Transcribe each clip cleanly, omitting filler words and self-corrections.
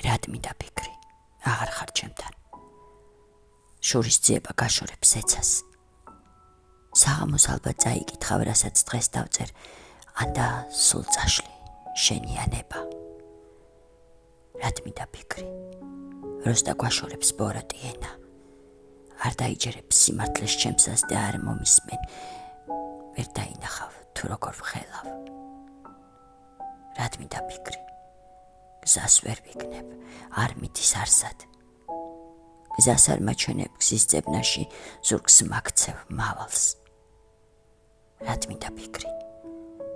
რად მინდა ფიქრი, აღარ ხარ ჩემთან. შურის ძიება გაშორებს ეცას. საღამოს ალბათ წაიკითხავ, რასაც დღეს დავწერ, ანდა სულ წაშლი, შენიანება. რად მინდა ფიქრი, როსტა გვაშორებს ბოროტი ენა. არ დაიჯერებს სიმართლეს ჩემსას და არ მომისმენ, ვერ დაინახავ თუ როგორ ვხელავ. რად მინდა ფიქრი, გზას ვერ ვიგნებ, არ მიდის არსად. გზას არ მაჩვენებ გზის ძებნაში, ზურგს მაქცევ მავალს. რად მინდა ფიქრი,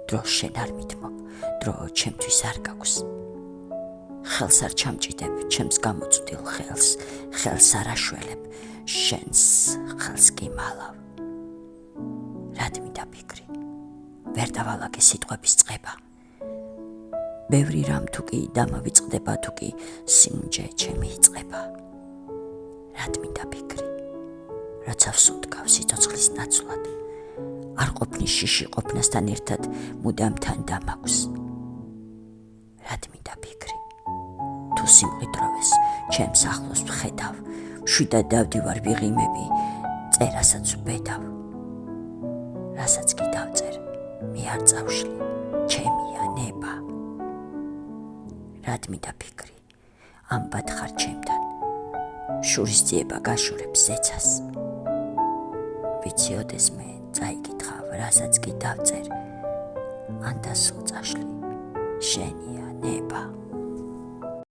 დრო შენ არ მითმობ, დრო ჩემთვის არ გაქვს. ხელს არ ჩამჭიდებ ჩემს გამოწვდილ ხელს, ხელს არ აშველებ, შენს ხელს კი მალავ. რად მინდა ფიქრი, ვერ დავალაგე სიტყვების წყება. ბევრი რამ თუ კი დამავიწყდება, თუ კი სიმჯე ჩემი იწყება. რად მინდა ფიქრი, როცა ვსუნთქავ სიცოცხლის ნაცვლად, არ ყოფნის შიში ყოფნასთან ერთად მუდამ თან დამაქვს. რად მინდა ფიქრი, თუ სიმყიდროვეს ჩემს ახლოს ვხედავ, შვიდად დავდივარ ვიღიმები, წერასაც ვბედავ. რასაც კი დავწერ, მე არ წავშლი, ჩემია ნება. რად მინდა ფიქრი, ამბად ხარ ჩემთან, შურის ძიება გაშორებს ეცას. ვიცი ოდეს მე წაიკითხავ, რასაც კი დავწერ, ანდა სულ წაშლი, შენია ნება.